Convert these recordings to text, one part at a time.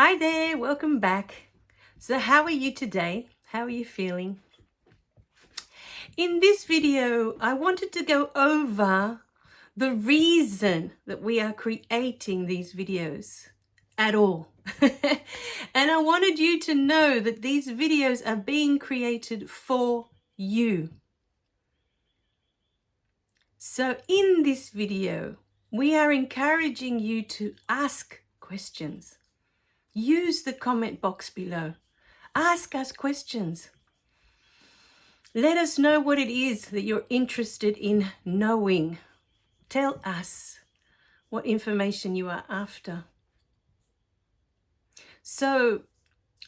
Hi there, welcome back. So how are you today? How are you feeling? In this video, I wanted to go over the reason that we are creating these videos at all. And I wanted you to know that these videos are being created for you. So in this video, we are encouraging you to ask questions. Use the comment box below. Ask us questions. Let us know what it is that you're interested in knowing. Tell us what information you are after. So,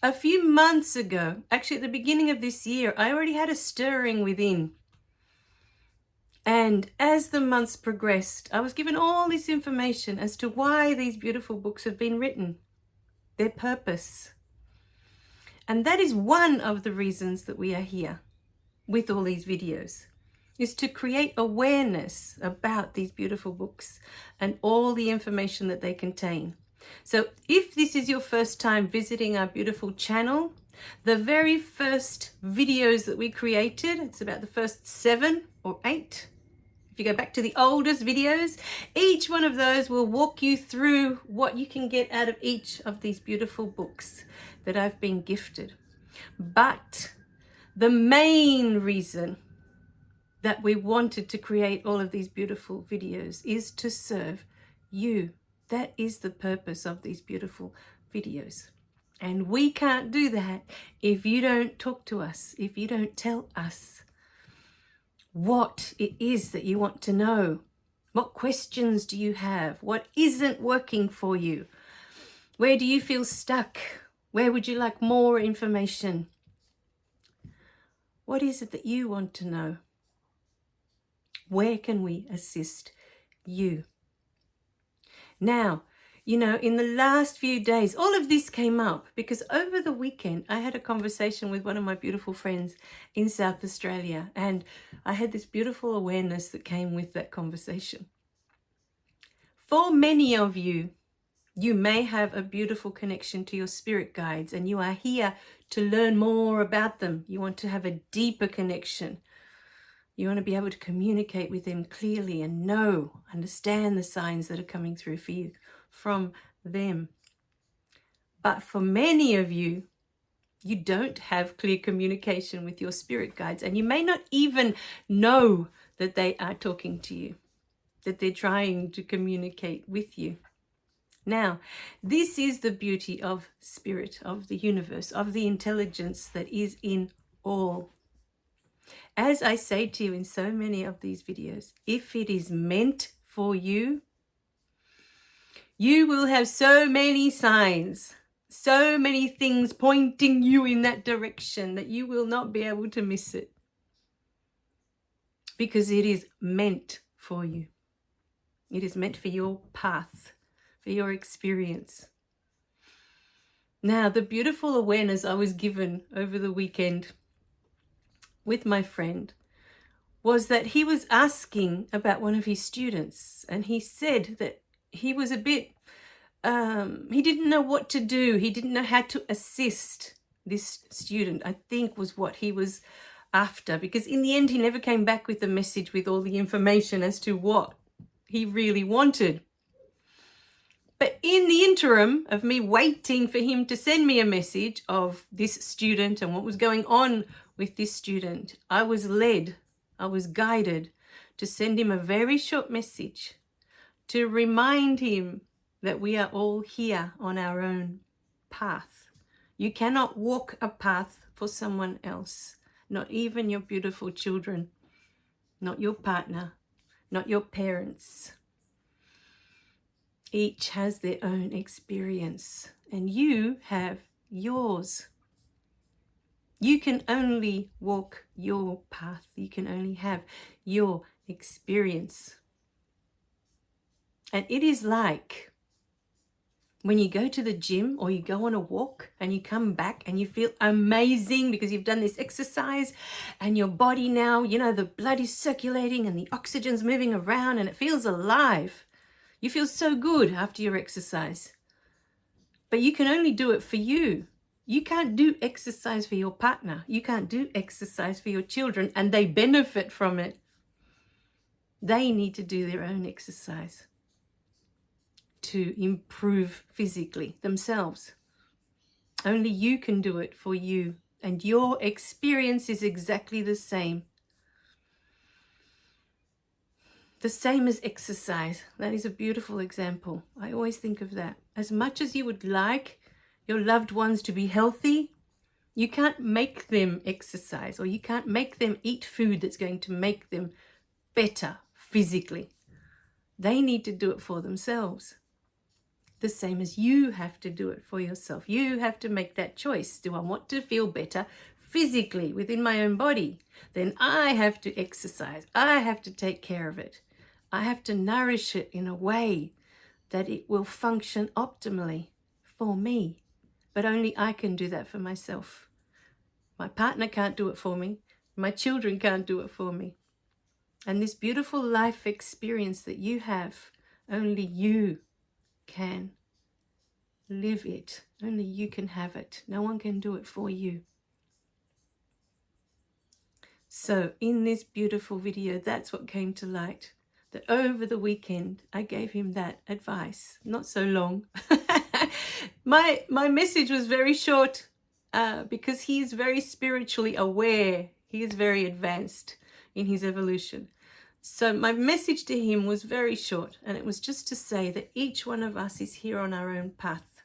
a few months ago, actually at the beginning of this year, I already had a stirring within. And as the months progressed, I was given all this information as to why these beautiful books have been written, their purpose. And that is one of the reasons that we are here with all these videos, is to create awareness about these beautiful books and all the information that they contain. So if this is your first time visiting our beautiful channel, the very first videos that we created, it's about the first 7 or 8. If you go back to the oldest videos, each one of those will walk you through what you can get out of each of these beautiful books that I've been gifted. But the main reason that we wanted to create all of these beautiful videos is to serve you. That is the purpose of these beautiful videos. And we can't do that if you don't talk to us, if you don't tell us what it is that you want to know. What questions do you have? What isn't working for you? Where do you feel stuck? Where would you like more information? What is it that you want to know? Where can we assist you? Now, in the last few days, all of this came up because over the weekend, I had a conversation with one of my beautiful friends in South Australia, and I had this beautiful awareness that came with that conversation. For many of you, you may have a beautiful connection to your spirit guides, and you are here to learn more about them. You want to have a deeper connection. You want to be able to communicate with them clearly and understand the signs that are coming through for you from them. But for many of you, you don't have clear communication with your spirit guides, and you may not even know that they are talking to you, that they're trying to communicate with you. Now, this is the beauty of spirit, of the universe, of the intelligence that is in all. As I say to you in so many of these videos, if it is meant for you, you will have so many signs, so many things pointing you in that direction that you will not be able to miss it. Because it is meant for you. It is meant for your path, for your experience. Now, the beautiful awareness I was given over the weekend with my friend was that he was asking about one of his students, and he said that he was a bit, he didn't know what to do. He didn't know how to assist this student, I think was what he was after, because in the end he never came back with the message with all the information as to what he really wanted. But in the interim of me waiting for him to send me a message of this student and what was going on with this student, I was guided to send him a very short message to remind him that we are all here on our own path. You cannot walk a path for someone else, not even your beautiful children, not your partner, not your parents. Each has their own experience, and you have yours. You can only walk your path. You can only have your experience. And it is like when you go to the gym or you go on a walk and you come back and you feel amazing because you've done this exercise and your body now, the blood is circulating and the oxygen's moving around and it feels alive. You feel so good after your exercise. But you can only do it for you. You can't do exercise for your partner. You can't do exercise for your children, and they benefit from it. They need to do their own exercise to improve physically themselves. Only you can do it for you, and your experience is exactly the same. The same as exercise. That is a beautiful example. I always think of that. As much as you would like your loved ones to be healthy, you can't make them exercise, or you can't make them eat food that's going to make them better physically. They need to do it for themselves. The same as you have to do it for yourself. You have to make that choice. Do I want to feel better physically within my own body? Then I have to exercise. I have to take care of it. I have to nourish it in a way that it will function optimally for me. But only I can do that for myself. My partner can't do it for me. My children can't do it for me. And this beautiful life experience that you have, only you can live it. Only you can have it. No one can do it for you. So in this beautiful video, that's what came to light. That over the weekend, I gave him that advice. Not so long. My message was very short because he's very spiritually aware. He is very advanced in his evolution. So my message to him was very short, and it was just to say that each one of us is here on our own path.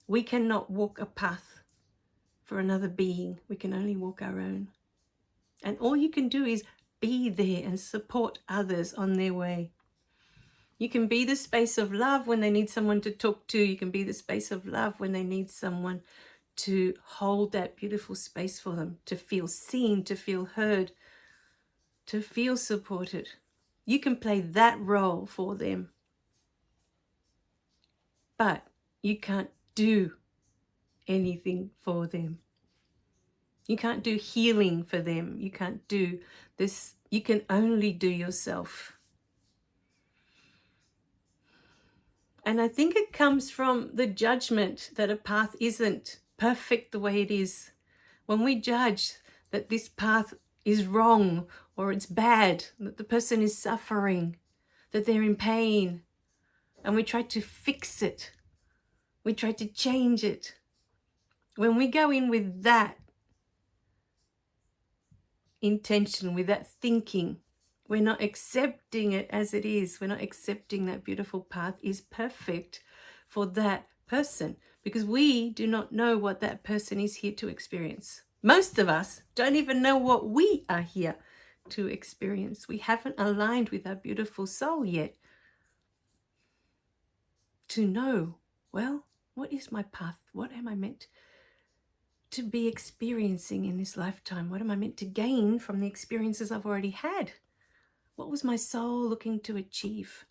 We cannot walk a path for another being. We can only walk our own. And all you can do is be there and support others on their way. You can be the space of love when they need someone to talk to. You can be the space of love when they need someone to hold that beautiful space for them, to feel seen, to feel heard, to feel supported. You can play that role for them. But you can't do anything for them. You can't do healing for them. You can't do this. You can only do yourself. And I think it comes from the judgment that a path isn't perfect the way it is. When we judge that this path is wrong or it's bad, that the person is suffering, that they're in pain, and we try to fix it, we try to change it. When we go in with that intention, with that thinking, we're not accepting it as it is. We're not accepting that beautiful path is perfect for that person, because we do not know what that person is here to experience. Most of us don't even know what we are here to experience. We haven't aligned with our beautiful soul yet to know, well, what is my path? What am I meant to be experiencing in this lifetime? What am I meant to gain from the experiences I've already had? What was my soul looking to achieve?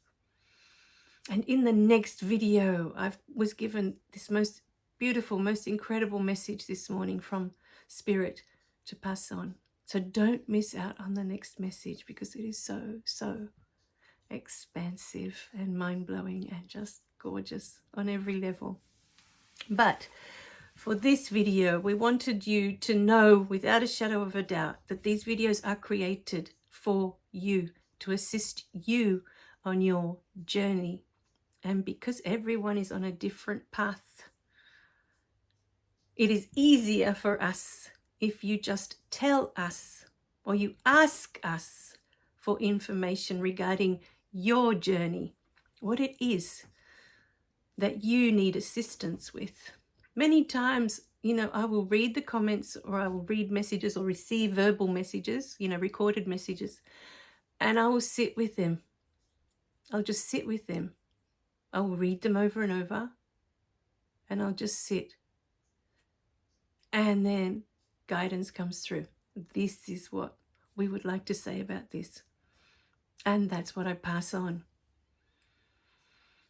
And in the next video, I was given this most beautiful, most incredible message this morning from Spirit to pass on. So don't miss out on the next message, because it is so, so expansive and mind-blowing and just gorgeous on every level. But for this video, we wanted you to know without a shadow of a doubt that these videos are created for you, to assist you on your journey. And because everyone is on a different path, it is easier for us if you just tell us or you ask us for information regarding your journey, what it is that you need assistance with. Many times, I will read the comments, or I will read messages or receive verbal messages, recorded messages, and I will sit with them. I'll just sit with them. I will read them over and over, and I'll just sit. And then guidance comes through. This is what we would like to say about this. And that's what I pass on.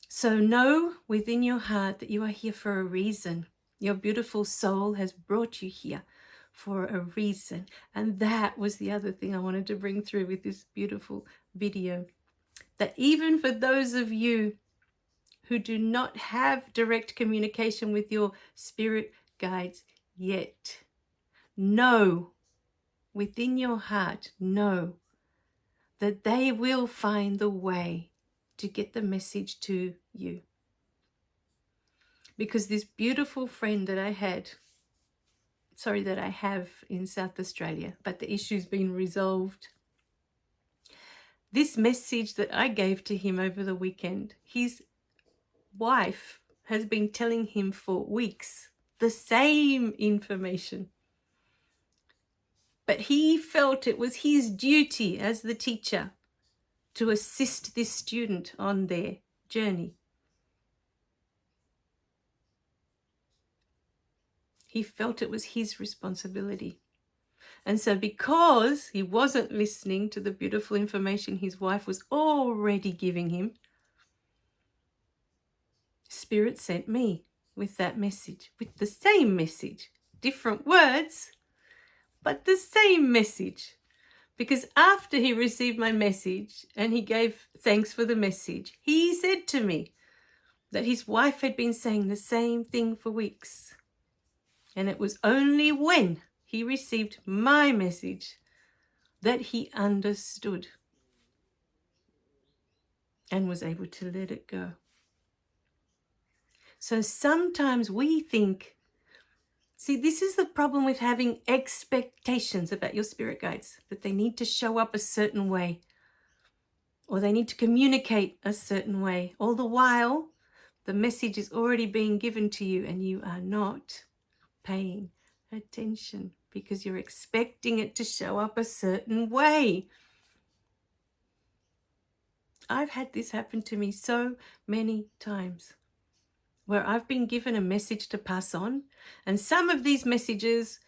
So know within your heart that you are here for a reason. Your beautiful soul has brought you here for a reason. And that was the other thing I wanted to bring through with this beautiful video. That even for those of you who do not have direct communication with your spirit guides yet, know within your heart, know that they will find the way to get the message to you. Because this beautiful friend that I have in South Australia, but the issue's been resolved. This message that I gave to him over the weekend, his wife has been telling him for weeks the same information. But he felt it was his duty as the teacher to assist this student on their journey. He felt it was his responsibility. And so because he wasn't listening to the beautiful information his wife was already giving him, Spirit sent me with that message, with the same message, different words, but the same message. Because after he received my message and he gave thanks for the message, he said to me that his wife had been saying the same thing for weeks. And it was only when he received my message that he understood and was able to let it go. So sometimes we think, see, this is the problem with having expectations about your spirit guides, that they need to show up a certain way or they need to communicate a certain way. All the while, the message is already being given to you and you are not paying attention because you're expecting it to show up a certain way. I've had this happen to me so many times where I've been given a message to pass on, and some of these messages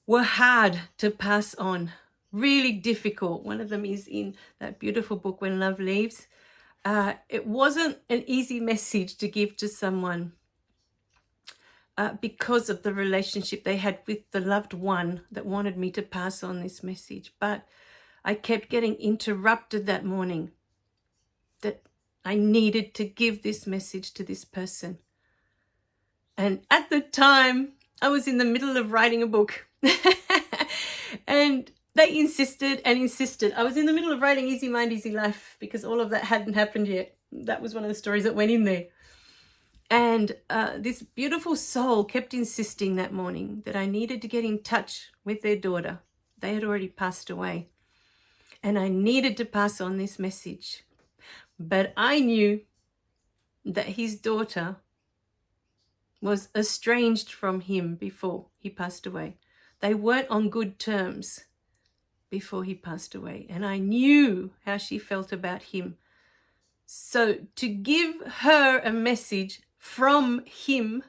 were hard to pass on, really difficult. One of them is in that beautiful book, When Love Leaves. It wasn't an easy message to give to someone because of the relationship they had with the loved one that wanted me to pass on this message. But I kept getting interrupted that morning that I needed to give this message to this person. And at the time, I was in the middle of writing a book. And they insisted and insisted. I was in the middle of writing Easy Mind, Easy Life because all of that hadn't happened yet. That was one of the stories that went in there. And this beautiful soul kept insisting that morning that I needed to get in touch with their daughter. They had already passed away. And I needed to pass on this message. But I knew that his daughter was estranged from him before he passed away. They weren't on good terms before he passed away. And I knew how she felt about him. So to give her a message from him,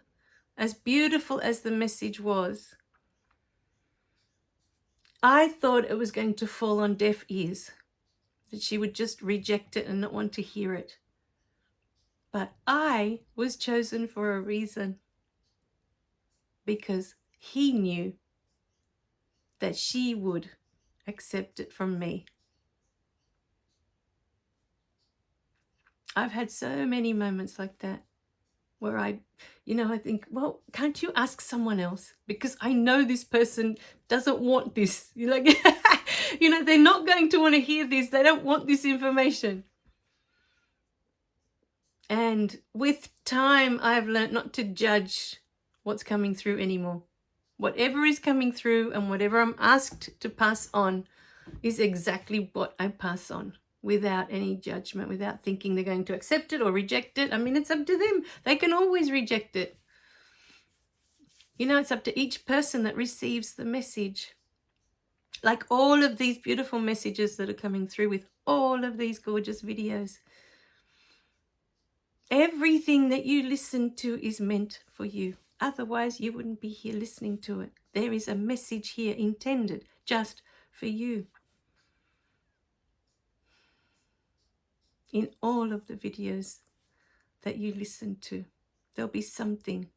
as beautiful as the message was, I thought it was going to fall on deaf ears, that she would just reject it and not want to hear it. But I was chosen for a reason, because he knew that she would accept it from me. I've had so many moments like that where I think, well, can't you ask someone else? Because I know this person doesn't want this. You're like, they're not going to want to hear this. They don't want this information. And with time, I've learned not to judge what's coming through anymore. Whatever is coming through and whatever I'm asked to pass on is exactly what I pass on, without any judgment, without thinking they're going to accept it or reject it. I mean, it's up to them. They can always reject it. It's up to each person that receives the message. Like all of these beautiful messages that are coming through with all of these gorgeous videos. Everything that you listen to is meant for you. Otherwise, you wouldn't be here listening to it. There is a message here intended just for you. In all of the videos that you listen to, there'll be something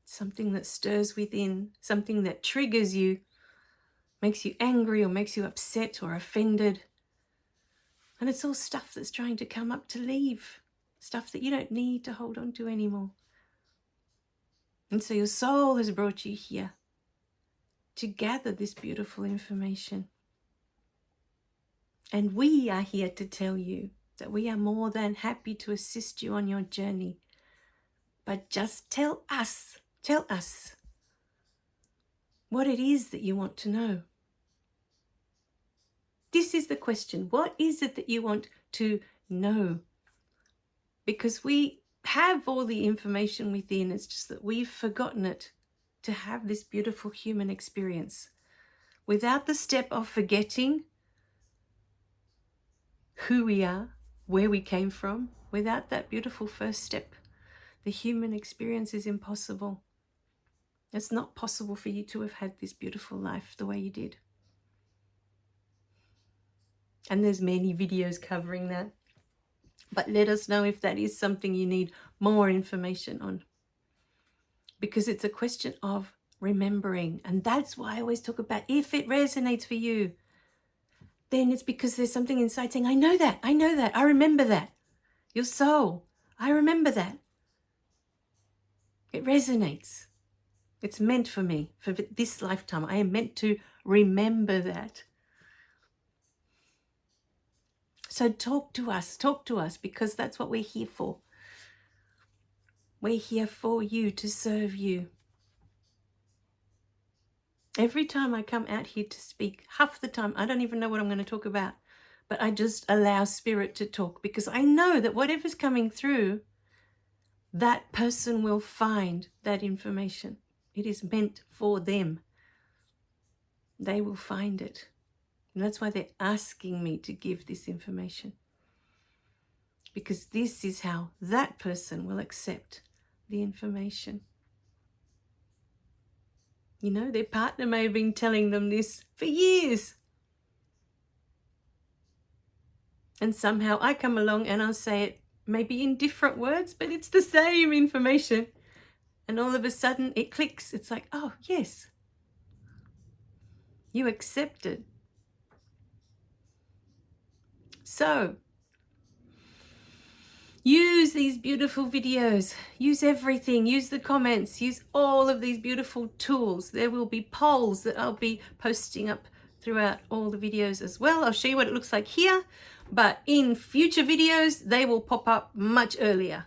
that stirs within, something that triggers you, makes you angry or makes you upset or offended. And it's all stuff that's trying to come up to leave. stuff that you don't need to hold on to anymore. And so your soul has brought you here to gather this beautiful information. And we are here to tell you that we are more than happy to assist you on your journey. But just tell us what it is that you want to know. This is the question. What is it that you want to know? Because we have all the information within. It's just that we've forgotten it to have this beautiful human experience. Without the step of forgetting who we are, where we came from, without that beautiful first step, the human experience is impossible. It's not possible for you to have had this beautiful life the way you did. And there's many videos covering that. But let us know if that is something you need more information on. Because it's a question of remembering. And that's why I always talk about if it resonates for you, then it's because there's something inside saying, I know that, I remember that. Your soul, I remember that. It resonates. It's meant for me, for this lifetime. I am meant to remember that. So talk to us, because that's what we're here for. We're here for you, to serve you. Every time I come out here to speak, half the time, I don't even know what I'm going to talk about, but I just allow Spirit to talk, because I know that whatever's coming through, that person will find that information. It is meant for them. They will find it. And that's why they're asking me to give this information. Because this is how that person will accept the information. You know, their partner may have been telling them this for years. And somehow I come along and I'll say it maybe in different words, but it's the same information. And all of a sudden it clicks. It's like, oh, yes. You accept it. So, use these beautiful videos. Use everything. Use the comments. Use all of these beautiful tools. There will be polls that I'll be posting up throughout all the videos as well. I'll show you what it looks like here. But in future videos, they will pop up much earlier,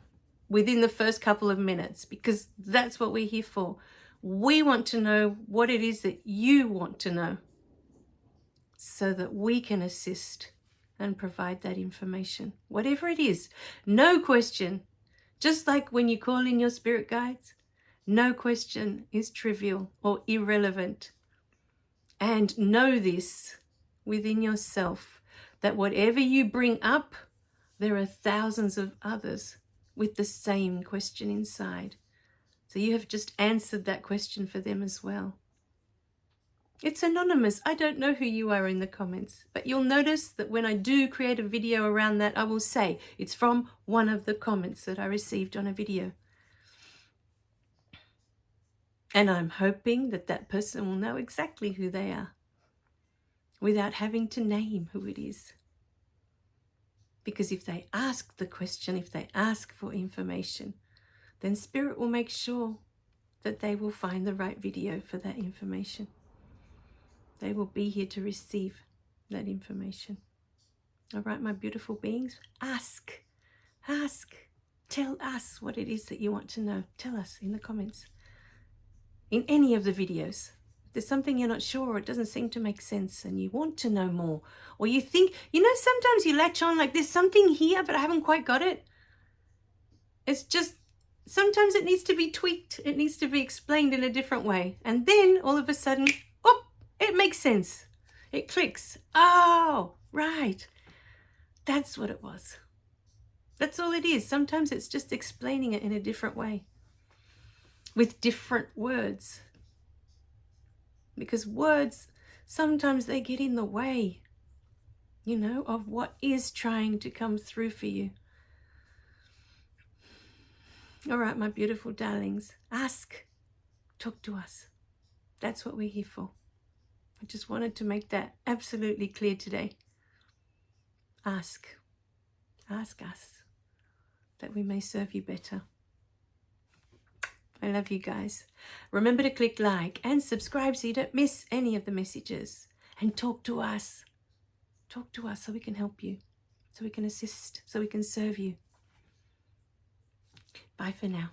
within the first couple of minutes, because that's what we're here for. We want to know what it is that you want to know, so that we can assist and provide that information, whatever it is. No question, just like when you call in your spirit guides, no question is trivial or irrelevant. And know this within yourself, that whatever you bring up, there are thousands of others with the same question inside. So you have just answered that question for them as well. It's anonymous. I don't know who you are in the comments, but you'll notice that when I do create a video around that, I will say it's from one of the comments that I received on a video. And I'm hoping that that person will know exactly who they are without having to name who it is. Because if they ask the question, if they ask for information, then Spirit will make sure that they will find the right video for that information. They will be here to receive that information. All right, my beautiful beings, ask. Tell us what it is that you want to know. Tell us in the comments. In any of the videos. If there's something you're not sure, or it doesn't seem to make sense and you want to know more, or you think, you know, sometimes you latch on like there's something here, but I haven't quite got it. It's just, sometimes it needs to be tweaked. It needs to be explained in a different way. And then all of a sudden, it makes sense. It clicks. Oh, right. That's what it was. That's all it is. Sometimes it's just explaining it in a different way, with different words. Because words, sometimes they get in the way, you know, of what is trying to come through for you. All right, my beautiful darlings, ask, talk to us. That's what we're here for. I just wanted to make that absolutely clear today. Ask us. that we may serve you better. I love you guys. Remember to click like and subscribe so you don't miss any of the messages. And talk to us. Talk to us so we can help you, so we can assist, so we can serve you. Bye for now.